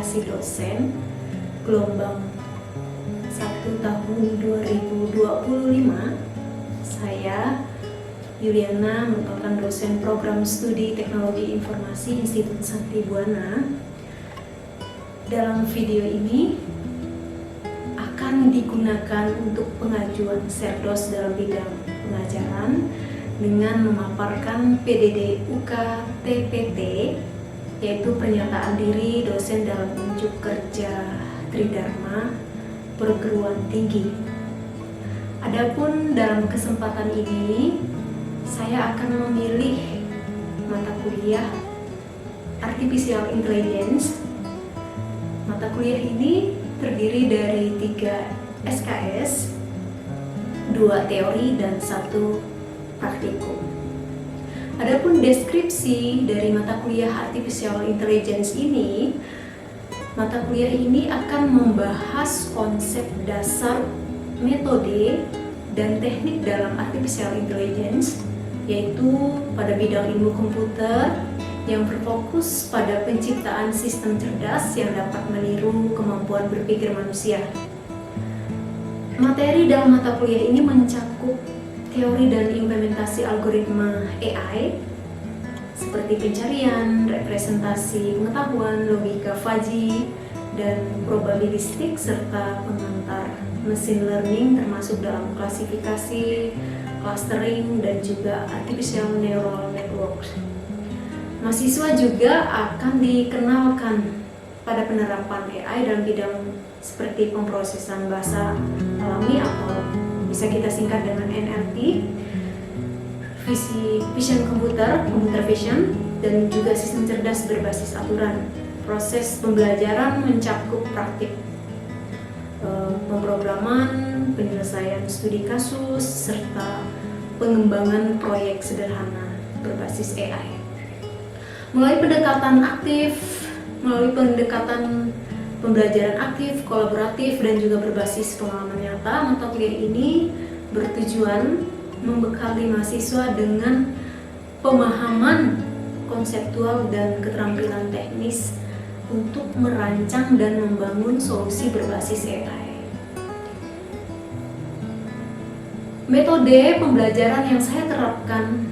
Kualifikasi Dosen gelombang 1 tahun 2025. Saya Yuliana merupakan dosen program studi Teknologi Informasi Institut Sakti Buwana. Dalam video ini akan digunakan untuk pengajuan Serdos dalam bidang pengajaran dengan memaparkan PDD UK TPT, yaitu pernyataan diri dosen dalam unjuk kerja Tridharma perguruan tinggi. Adapun dalam kesempatan ini saya akan memilih mata kuliah Artificial Intelligence. Mata kuliah ini terdiri dari 3 SKS, 2 teori dan 1 praktikum. Adapun deskripsi dari mata kuliah Artificial Intelligence ini, mata kuliah ini akan membahas konsep dasar, metode, dan teknik dalam Artificial Intelligence, yaitu pada bidang ilmu komputer yang berfokus pada penciptaan sistem cerdas yang dapat meniru kemampuan berpikir manusia. Materi dalam mata kuliah ini mencakup teori dan implementasi algoritma AI seperti pencarian, representasi pengetahuan, logika fuzzy, dan probabilistik, serta pengantar machine learning termasuk dalam klasifikasi, clustering, dan juga artificial neural network. Mahasiswa juga akan dikenalkan pada penerapan AI dalam bidang seperti pemrosesan bahasa alami atau bisa kita singkat dengan NLP, vision komputer vision, dan juga sistem cerdas berbasis aturan. Proses pembelajaran mencakup praktik pemrograman, penyelesaian studi kasus, serta pengembangan proyek sederhana berbasis AI. Melalui pendekatan pembelajaran aktif, kolaboratif, dan juga berbasis pengalaman nyata, mata kuliah ini bertujuan membekali mahasiswa dengan pemahaman konseptual dan keterampilan teknis untuk merancang dan membangun solusi berbasis AI. Metode pembelajaran yang saya terapkan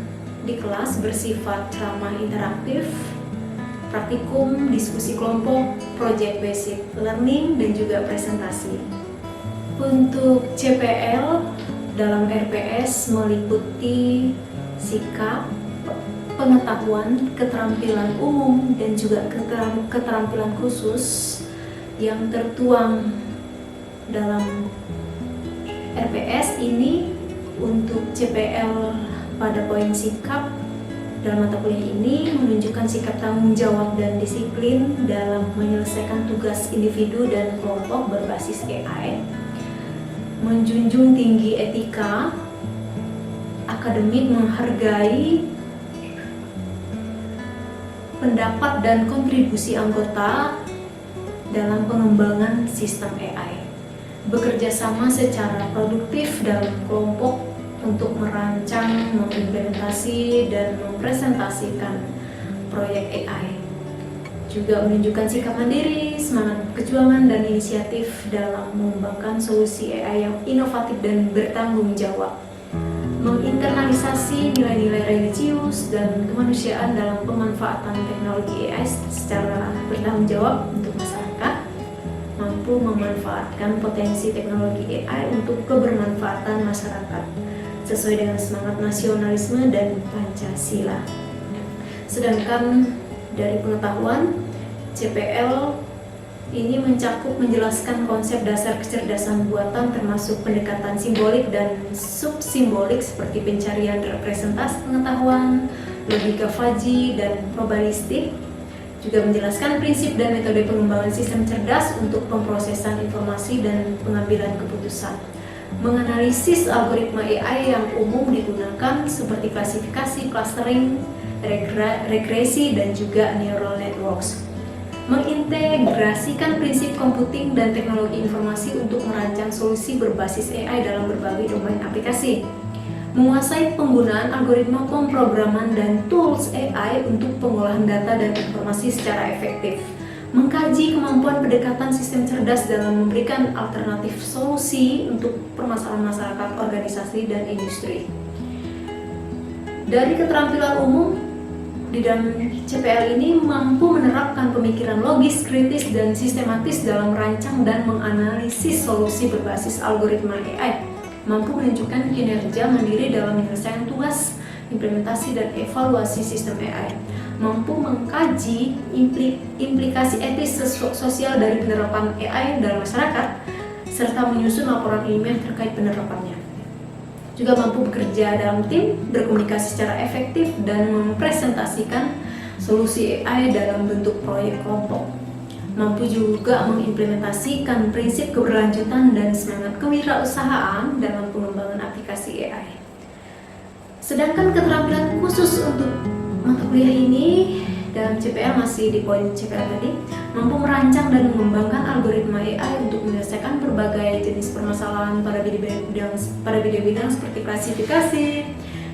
di kelas bersifat ceramah interaktif, praktikum, diskusi kelompok, project basic learning, dan juga presentasi. Untuk CPL dalam RPS meliputi sikap, pengetahuan, keterampilan umum, dan juga keterampilan khusus yang tertuang dalam RPS ini. Untuk CPL pada poin sikap dalam mata kuliah ini menunjukkan sikap tanggung jawab dan disiplin dalam menyelesaikan tugas individu dan kelompok berbasis AI, menjunjung tinggi etika, akademik, menghargai pendapat dan kontribusi anggota dalam pengembangan sistem AI, bekerja sama secara produktif dalam kelompok untuk merancang, mengimplementasi, dan mempresentasikan proyek AI. Juga menunjukkan sikap mandiri, semangat perjuangan, dan inisiatif dalam mengembangkan solusi AI yang inovatif dan bertanggung jawab. Menginternalisasi nilai-nilai religius dan kemanusiaan dalam pemanfaatan teknologi AI secara bertanggung jawab untuk masyarakat, mampu memanfaatkan potensi teknologi AI untuk kebermanfaatan masyarakat sesuai dengan semangat nasionalisme dan Pancasila. Sedangkan dari pengetahuan, CPL ini mencakup menjelaskan konsep dasar kecerdasan buatan termasuk pendekatan simbolik dan subsimbolik seperti pencarian representasi pengetahuan, logika fuzzy, dan probabilistik. Juga menjelaskan prinsip dan metode pengembangan sistem cerdas untuk pemrosesan informasi dan pengambilan keputusan. Menganalisis algoritma AI yang umum digunakan seperti klasifikasi, clustering, regresi, dan juga neural networks. Mengintegrasikan prinsip computing dan teknologi informasi untuk merancang solusi berbasis AI dalam berbagai domain aplikasi. Menguasai penggunaan algoritma pemrograman dan tools AI untuk pengolahan data dan informasi secara efektif. mengkaji kemampuan pendekatan sistem cerdas dalam memberikan alternatif solusi untuk permasalahan masyarakat, organisasi, dan industri. Dari keterampilan umum, di dalam CPL ini mampu menerapkan pemikiran logis, kritis, dan sistematis dalam merancang dan menganalisis solusi berbasis algoritma AI, mampu menunjukkan kinerja mandiri dalam menyelesaikan tugas, implementasi, dan evaluasi sistem AI, mampu mengkaji implikasi etis sosial dari penerapan AI dalam masyarakat, serta menyusun laporan ilmiah terkait penerapannya. Juga mampu bekerja dalam tim, berkomunikasi secara efektif, dan mempresentasikan solusi AI dalam bentuk proyek kelompok. Mampu juga mengimplementasikan prinsip keberlanjutan dan semangat kewirausahaan dalam pengembangan aplikasi AI. Sedangkan keterampilan khusus untuk mata kuliah ini dalam CPL masih di poin CPL tadi, mampu merancang dan mengembangkan algoritma AI untuk menyelesaikan berbagai jenis permasalahan pada bidang seperti klasifikasi,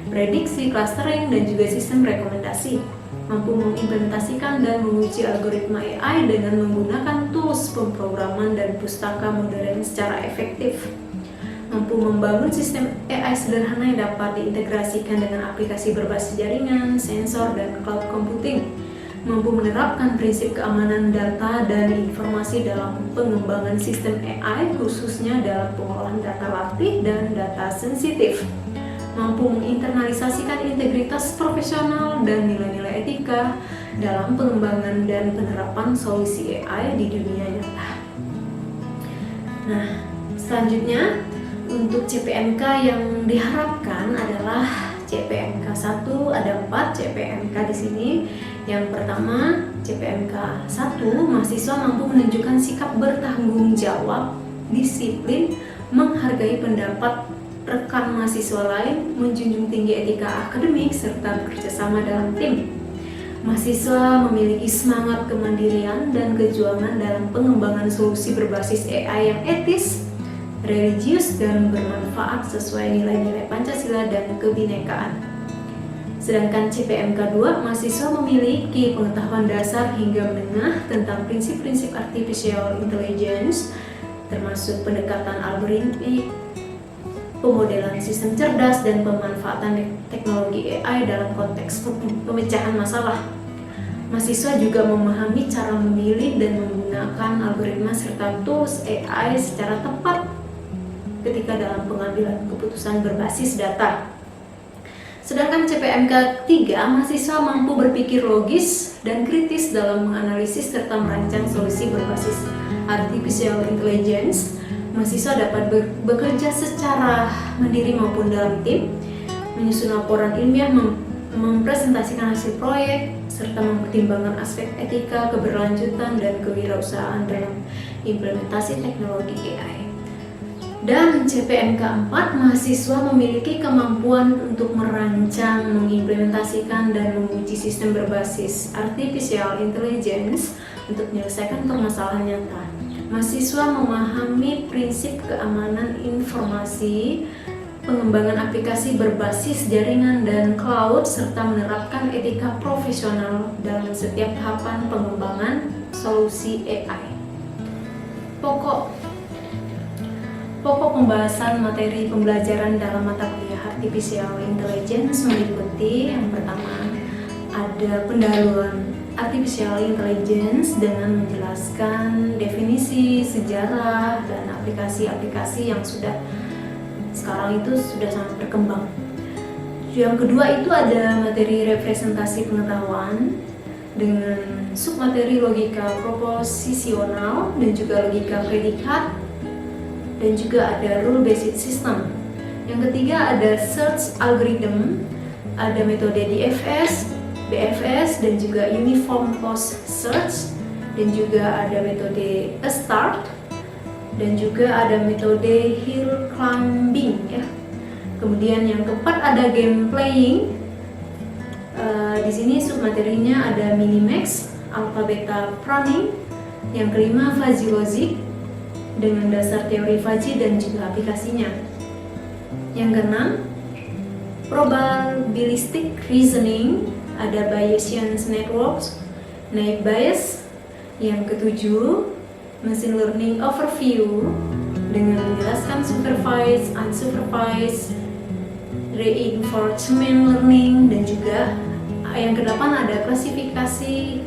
prediksi, clustering, dan juga sistem rekomendasi. Mampu mengimplementasikan dan menguji algoritma AI dengan menggunakan tools pemrograman dan pustaka modern secara efektif. Mampu membangun sistem AI sederhana yang dapat diintegrasikan dengan aplikasi berbasis jaringan, sensor, dan cloud computing. Mampu menerapkan prinsip keamanan data dan informasi dalam pengembangan sistem AI, khususnya dalam pengolahan data latih dan data sensitif. Mampu menginternalisasikan integritas profesional dan nilai-nilai etika dalam pengembangan dan penerapan solusi AI di dunia nyata. Nah, selanjutnya untuk CPNK yang diharapkan adalah CPNK 1 ada 4 CPNK di sini. Yang pertama, CPNK 1, mahasiswa mampu menunjukkan sikap bertanggung jawab, disiplin, menghargai pendapat rekan mahasiswa lain, menjunjung tinggi etika akademik, serta bekerja sama dalam tim. Mahasiswa memiliki semangat kemandirian dan kejuangan dalam pengembangan solusi berbasis AI yang etis, religius, dan bermanfaat sesuai nilai-nilai Pancasila dan kebinekaan. Sedangkan CPNK 2, mahasiswa memiliki pengetahuan dasar hingga menengah tentang prinsip-prinsip artificial intelligence, termasuk pendekatan algoritmik, pemodelan sistem cerdas, dan pemanfaatan teknologi AI dalam konteks pemecahan masalah. Mahasiswa juga memahami cara memilih dan menggunakan algoritma serta tools AI secara tepat ketika dalam pengambilan keputusan berbasis data. Sedangkan CPNK 3, mahasiswa mampu berpikir logis dan kritis dalam menganalisis serta merancang solusi berbasis artificial intelligence. Mahasiswa dapat bekerja secara mandiri maupun dalam tim, menyusun laporan ilmiah, mempresentasikan hasil proyek, serta mempertimbangkan aspek etika, keberlanjutan, dan kewirausahaan dalam implementasi teknologi AI. Dan CPNK 4, mahasiswa memiliki kemampuan untuk merancang, mengimplementasikan, dan menguji sistem berbasis artificial intelligence untuk menyelesaikan permasalahan nyata. Mahasiswa memahami prinsip keamanan informasi, pengembangan aplikasi berbasis jaringan dan cloud, serta menerapkan etika profesional dalam setiap tahapan pengembangan solusi AI. Pokok pembahasan materi pembelajaran dalam mata kuliah Artificial Intelligence meliputi yang pertama ada pendahuluan Artificial Intelligence dengan menjelaskan definisi, sejarah, dan aplikasi-aplikasi yang sekarang itu sudah sangat berkembang. Yang kedua itu ada materi representasi pengetahuan dengan submateri logika proposisional dan juga logika predikat, dan juga ada rule based system. Yang ketiga ada search algorithm, ada metode DFS, BFS, dan juga uniform post search, dan juga ada metode start, dan juga ada metode hill climbing ya. Kemudian yang keempat ada game playing. Di sini submaterinya ada minimax, alpha beta pruning. Yang kelima fuzzy logic dengan dasar teori fuzzy dan juga aplikasinya. Yang keenam probabilistic reasoning, ada Bayesian networks, naive Bayes, Yang ketujuh, machine learning overview dengan menjelaskan supervised, unsupervised, reinforcement learning, dan juga yang kedelapan ada klasifikasi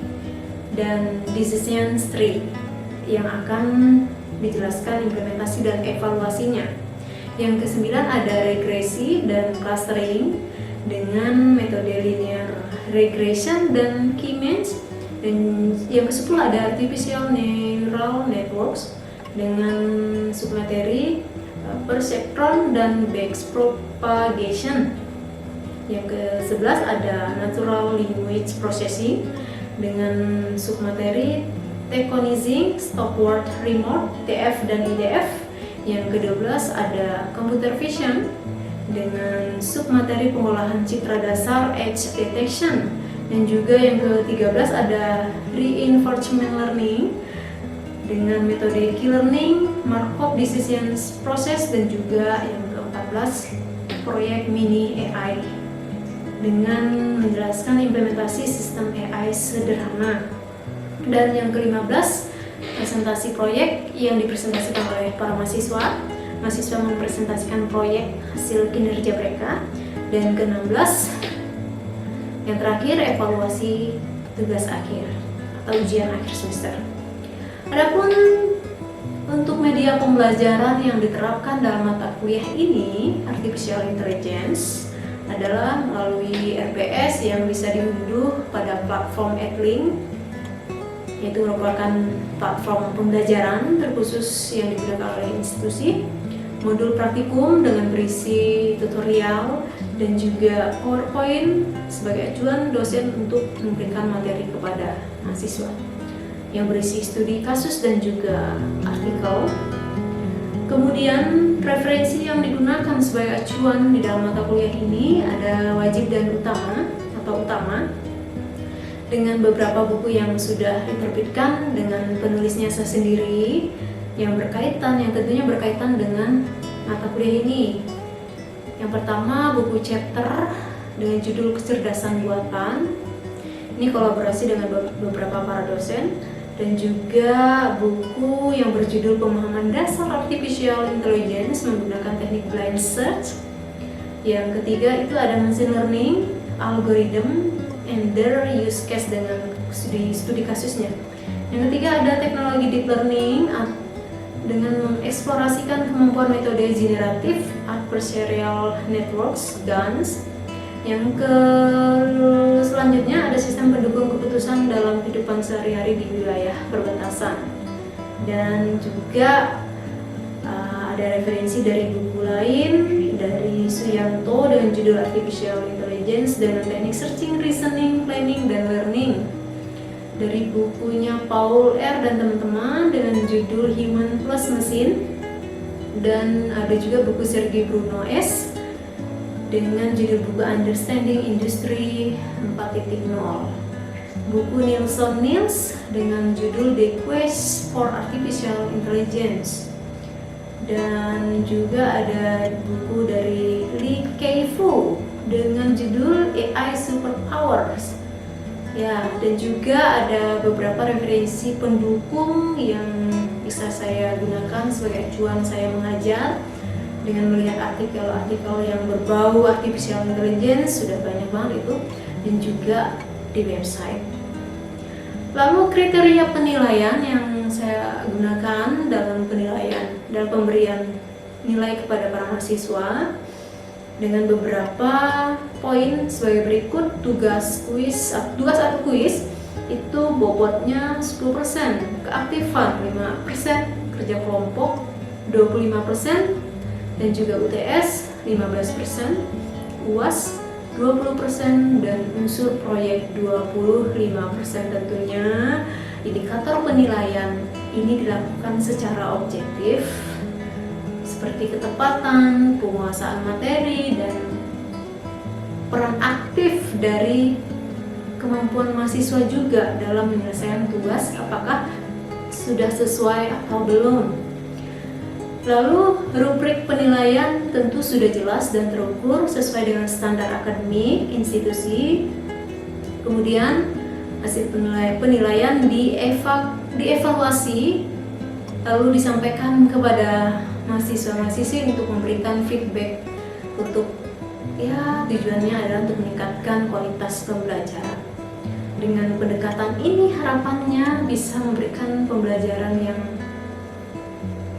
dan decision tree yang akan dijelaskan implementasi dan evaluasinya. Yang kesembilan ada regresi dan clustering dengan metode linear regression dan K-means. Dan yang ke-10 ada artificial neural networks dengan submateri perceptron dan backpropagation. Yang ke-11 ada natural language processing dengan submateri T-conizzing, stop-word remote, TF dan IDF. Yang ke-12 ada computer vision dengan submateri pengolahan citra dasar edge detection. Dan juga yang ke-13 ada reinforcement learning dengan metode K-learning, Markov decision process, dan juga yang ke-14 proyek mini AI dengan menjelaskan implementasi sistem AI sederhana. Dan yang ke-15 presentasi proyek yang dipresentasikan oleh para mahasiswa. Mahasiswa mempresentasikan proyek hasil kinerja mereka. Dan ke-16 yang terakhir evaluasi tugas akhir atau ujian akhir semester. Adapun untuk media pembelajaran yang diterapkan dalam mata kuliah ini, Artificial Intelligence, adalah melalui RPS yang bisa diunduh pada platform Edlink, yaitu merupakan platform pembelajaran terkhusus yang digunakan oleh institusi, modul praktikum dengan berisi tutorial dan juga PowerPoint sebagai acuan dosen untuk memberikan materi kepada mahasiswa yang berisi studi kasus dan juga artikel. Kemudian referensi yang digunakan sebagai acuan di dalam mata kuliah ini ada wajib dan utama dengan beberapa buku yang sudah diterbitkan dengan penulisnya sendiri yang tentunya berkaitan dengan mata kuliah ini. Yang pertama, buku chapter dengan judul Kecerdasan Buatan. Ini kolaborasi dengan beberapa para dosen. Dan juga buku yang berjudul Pemahaman Dasar Artificial Intelligence menggunakan teknik blind search. Yang ketiga itu ada Machine Learning, Algorithm, and their use case dengan studi kasusnya. Yang ketiga ada Teknologi Deep Learning dengan mengeksplorasikan kemampuan metode generatif adversarial networks (GANs). Yang selanjutnya ada sistem pendukung keputusan dalam kehidupan sehari-hari di wilayah perbatasan. Dan juga ada referensi dari buku lain dari Suyanto dengan judul Artificial Intelligence dengan teknik searching, reasoning, planning, dan learning. Dari bukunya Paul R. dan teman-teman dengan judul Human Plus Machine. Dan ada juga buku Sergey Bruno S. dengan judul buku Understanding Industry 4.0. Buku Nielsen Niels dengan judul The Quest for Artificial Intelligence. Dan juga ada buku dari Li Kei-fu dengan judul AI Superpowers. Ya, dan juga ada beberapa referensi pendukung yang bisa saya gunakan sebagai acuan saya mengajar. Dengan melihat artikel-artikel yang berbau artificial intelligence, sudah banyak banget itu, dan juga di website. Lalu kriteria penilaian yang saya gunakan dalam pemberian nilai kepada para mahasiswa dengan beberapa poin sebagai berikut. Tugas atau kuis itu bobotnya 10%, keaktifan 5%, kerja kelompok 25%, dan juga UTS 15%, UAS 20%, dan unsur proyek 25%. Tentunya indikator penilaian ini dilakukan secara objektif seperti ketepatan, penguasaan materi, dan peran aktif dari kemampuan mahasiswa juga dalam menyelesaikan tugas, apakah sudah sesuai atau belum. Lalu rubrik penilaian tentu sudah jelas dan terukur sesuai dengan standar akademik institusi. Kemudian hasil penilaian dievaluasi lalu disampaikan kepada mahasiswa-mahasiswi untuk memberikan feedback untuk tujuannya adalah untuk meningkatkan kualitas pembelajaran. Dengan pendekatan ini harapannya bisa memberikan pembelajaran yang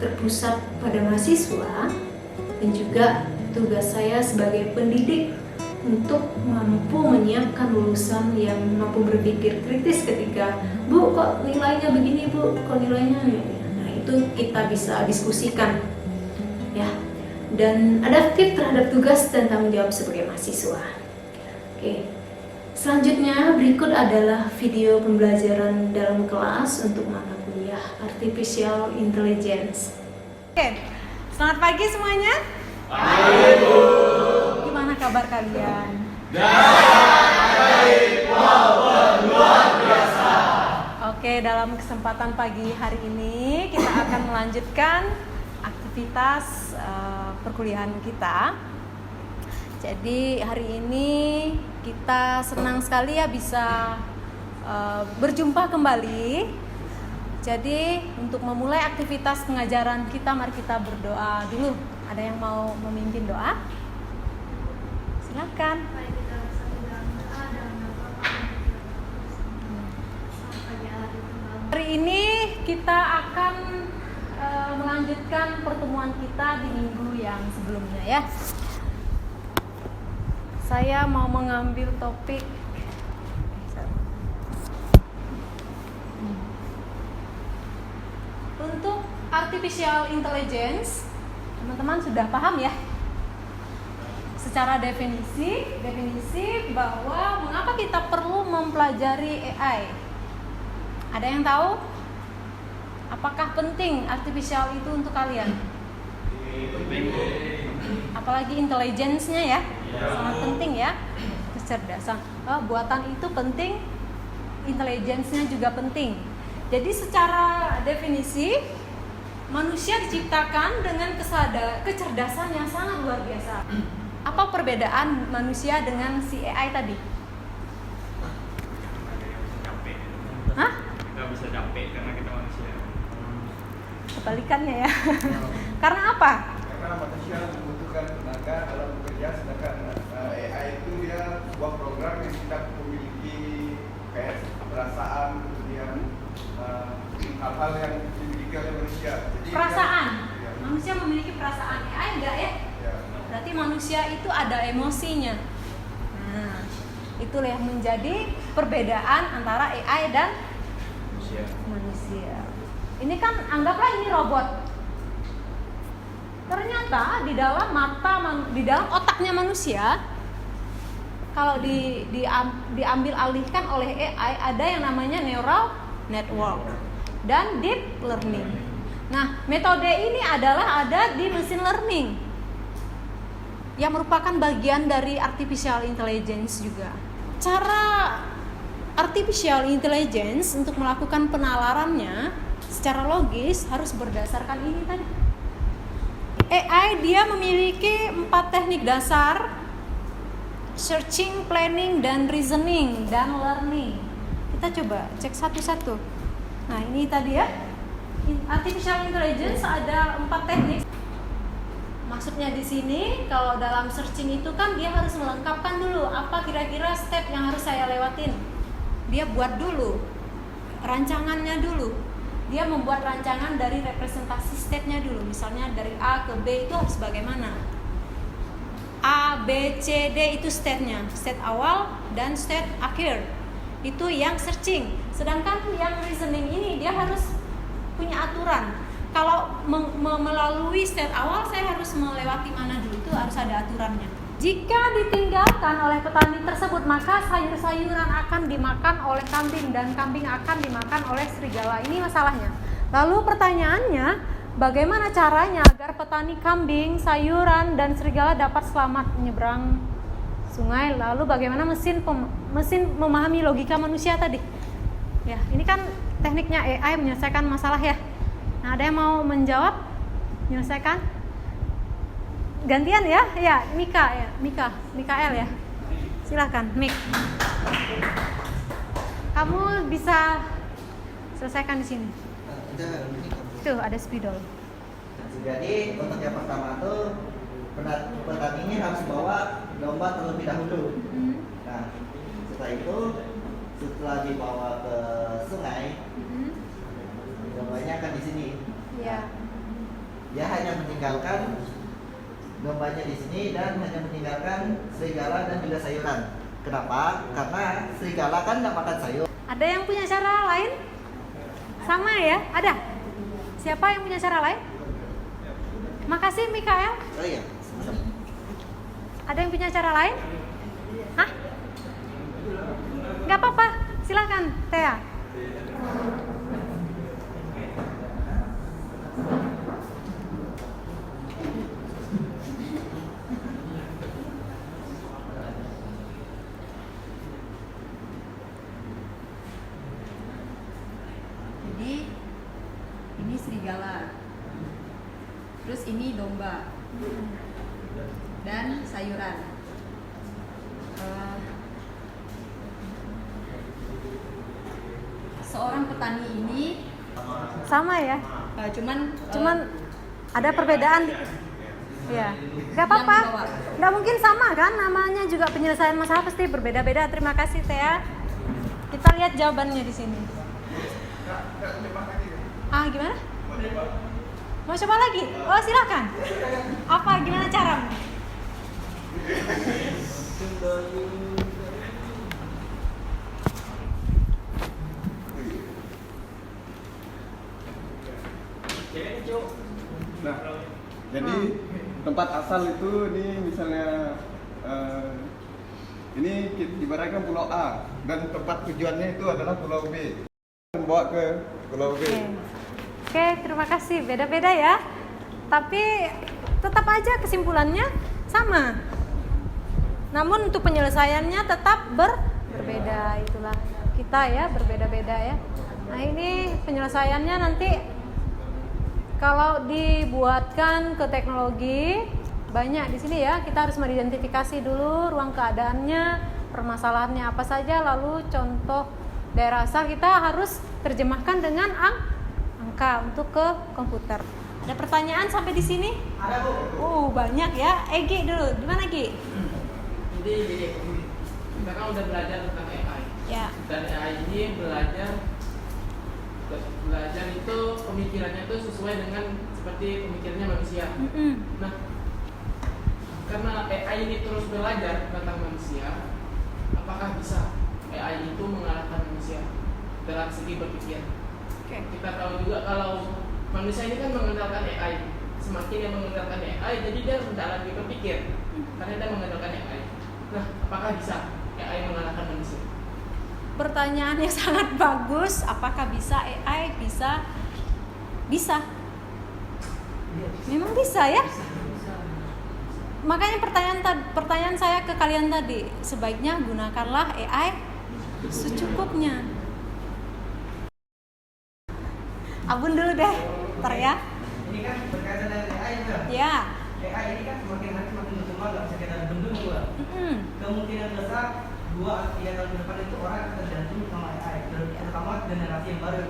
terpusat pada mahasiswa, dan juga tugas saya sebagai pendidik untuk mampu menyiapkan lulusan yang mampu berpikir kritis ketika, Bu, kok nilainya begini, Bu, kok nilainya ini. Nah, itu kita bisa diskusikan ya, dan adaptif terhadap tugas dan tanggung jawab sebagai mahasiswa. Oke. Selanjutnya berikut adalah video pembelajaran dalam kelas untuk mata kuliah Artificial Intelligence. Oke. Selamat pagi semuanya. Gimana kabar kalian? Luar biasa. Oke, dalam kesempatan pagi hari ini kita akan melanjutkan aktivitas perkuliahan kita. Jadi hari ini kita senang sekali ya bisa berjumpa kembali. Jadi untuk memulai aktivitas pengajaran kita, mari kita berdoa dulu. Ada yang mau memimpin doa? Silakan. Hari ini kita akan melanjutkan pertemuan kita di minggu yang sebelumnya ya. Saya mau mengambil topik untuk artificial intelligence. Teman-teman sudah paham ya? Secara definisi bahwa mengapa kita perlu mempelajari AI. Ada yang tahu? Apakah penting artificial itu untuk kalian? Apalagi intelligence-nya ya? Sangat penting ya. Kecerdasan. Buatan itu penting, intelligence-nya juga penting. Jadi secara definisi manusia diciptakan dengan kecerdasan yang sangat luar biasa. Apa perbedaan manusia dengan si AI tadi? Hah? Kita bisa capek karena kita manusia. Kebalikannya ya. Karena apa? Karena manusia membutuhkan tenaga dalam bekerja, sedangkan AI itu dia sebuah program yang tidak memiliki kayak perasaan, kemudian hal-hal yang dimiliki oleh manusia. Jadi Perasaan. ya. Manusia memiliki perasaan. AI enggak ya? Ya. Berarti manusia itu ada emosinya. Nah, itulah yang menjadi perbedaan antara AI dan manusia. Ini kan anggaplah ini robot. Ternyata di dalam di dalam otaknya manusia, kalau diambil alihkan oleh AI, ada yang namanya neural network dan deep learning. Nah, metode ini adalah ada di machine learning, yang merupakan bagian dari artificial intelligence juga. Cara artificial intelligence untuk melakukan penalarannya secara logis harus berdasarkan ini tadi. AI dia memiliki 4 teknik dasar: searching, planning, dan reasoning, dan learning. Kita coba cek satu-satu. Nah, ini tadi ya. Artificial intelligence ada 4 teknik. Maksudnya di sini kalau dalam searching itu kan dia harus melengkapkan dulu apa kira-kira step yang harus saya lewatin. Dia buat dulu rancangannya dulu. Dia membuat rancangan dari representasi stepnya dulu. Misalnya dari A ke B itu harus bagaimana? A, B, C, D itu stepnya, step awal dan step akhir. Itu yang searching. Sedangkan yang reasoning ini dia harus punya aturan. Kalau melalui step awal saya harus melewati mana dulu, itu harus ada aturannya. Jika ditinggalkan oleh petani tersebut, maka sayur-sayuran akan dimakan oleh kambing dan kambing akan dimakan oleh serigala. Ini masalahnya. Lalu pertanyaannya, bagaimana caranya agar petani kambing, sayuran, dan serigala dapat selamat menyeberang sungai? Lalu bagaimana mesin memahami logika manusia tadi? Ya, ini kan tekniknya AI menyelesaikan masalah ya. Nah, ada yang mau menjawab? Menyelesaikan? Gantian ya? Ya, Mikael ya. Silakan, Mik. Kamu bisa Selesaikan di sini. Tuh ada spidol. Jadi untuk yang pertama tuh petaninya harus bawa domba terlebih dahulu. Nah, setelah itu setelah dibawa ke sungai, dombanya akan di sini. Iya. Dia hanya meninggalkan dombanya di sini dan hanya meninggalkan serigala dan juga sayuran. Kenapa? Karena serigala kan nggak makan sayur. Ada yang punya cara lain? Sama ya? Ada? Siapa yang punya cara lain? Makasih Mikael. Oh iya. Ada yang punya cara lain? Hah? Gak apa-apa, silakan Thea. Jadi ini serigala, terus ini domba dan sayuran. Seorang petani ini Sama ya? cuman Ada perbedaan. Ya, gak apa-apa. Gak mungkin sama kan? Namanya juga penyelesaian masalah pasti berbeda-beda. Terima kasih Thea. Kita lihat jawabannya di sini. Ah, gimana? Mau coba lagi? Oh, silakan. Apa? Gimana cara? Nah, jadi tempat asal itu ini misalnya ini ibaratkan Pulau A dan tempat tujuannya itu adalah Pulau B. Membawa ke Pulau B. Oke, terima kasih. Beda-beda ya. Tapi tetap aja kesimpulannya sama. Namun untuk penyelesaiannya tetap berbeda. Itulah kita ya, berbeda-beda ya. Nah, ini penyelesaiannya nanti kalau dibuatkan ke teknologi banyak di sini ya. Kita harus mengidentifikasi dulu ruang keadaannya, permasalahannya apa saja, lalu contoh daerah asal kita harus terjemahkan dengan angka untuk ke komputer. Ada pertanyaan sampai di sini? Ada Bu. Banyak ya. Egi dulu, gimana Gi? Jadi gini, kita kan udah belajar tentang AI. Ya. Dan AI ini belajar itu pemikirannya itu sesuai dengan seperti pemikirannya manusia. Nah, karena AI ini terus belajar tentang manusia, apakah bisa AI itu mengalahkan manusia dalam segi berpikir? Kita tahu juga kalau manusia ini kan mengandalkan AI. Semakin dia mengandalkan AI, jadi dia tidak lagi berpikir karena dia mengandalkan AI. Nah, apakah bisa AI mengalahkan manusia? Pertanyaan yang sangat bagus. Apakah bisa AI? Bisa. Memang bisa ya. Makanya pertanyaan saya ke kalian tadi, sebaiknya gunakanlah AI secukupnya. Abun dulu deh, ntar ya. Ini kan berkaitan dengan AI Ya. AI ini kan semakin hari semakin berkembang, nggak bisa kita bendung juga. Kemungkinan besar 2-3 tahun ke depan itu orang akan tergantung sama AI, terutama generasi yang baru.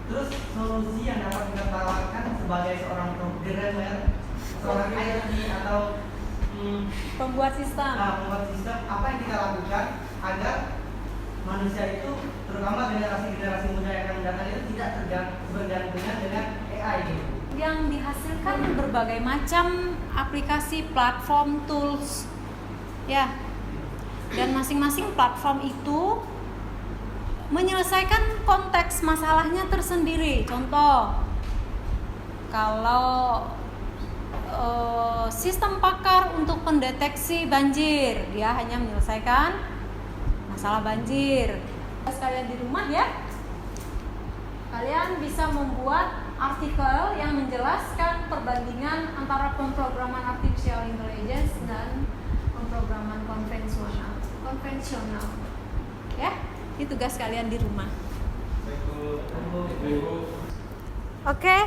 Terus solusi yang dapat kita tawarkan sebagai seorang programmer, seorang IT atau Pembuat sistem. pembuat sistem, apa yang kita lakukan agar manusia itu, terutama generasi muda yang akan datang itu tidak bergantungan dengan AI gitu. Yang dihasilkan berbagai macam aplikasi, platform, tools, ya. Dan masing-masing platform itu menyelesaikan konteks masalahnya tersendiri. Contoh, kalau sistem pakar untuk pendeteksi banjir, dia hanya menyelesaikan masalah banjir. Sekalian di rumah ya, kalian bisa membuat artikel yang menjelaskan perbandingan antara pemrograman artificial intelligence dan pemrograman konvensional. Ya, ini tugas kalian di rumah. Oke.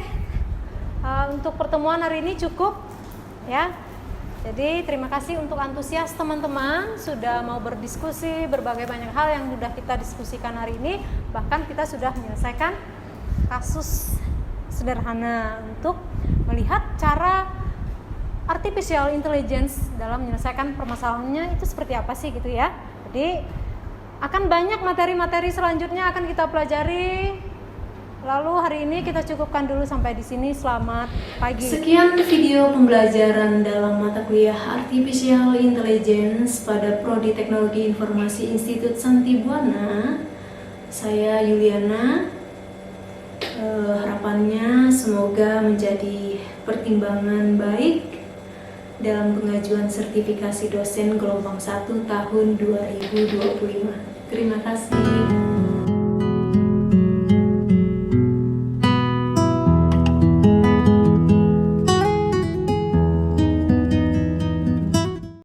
Untuk pertemuan hari ini cukup ya. Jadi terima kasih untuk antusias teman-teman sudah mau berdiskusi berbagai banyak hal yang sudah kita diskusikan hari ini. Bahkan kita sudah menyelesaikan kasus sederhana untuk melihat cara artificial intelligence dalam menyelesaikan permasalahannya itu seperti apa sih gitu ya. Jadi akan banyak materi-materi selanjutnya akan kita pelajari. Lalu hari ini kita cukupkan dulu sampai di sini. Selamat pagi. Sekian video pembelajaran dalam mata kuliah Artificial Intelligence pada Prodi Teknologi Informasi Institut Santi Buana. Saya Yuliana. Harapannya semoga menjadi pertimbangan baik dalam pengajuan sertifikasi dosen gelombang 1 tahun 2025. Terima kasih.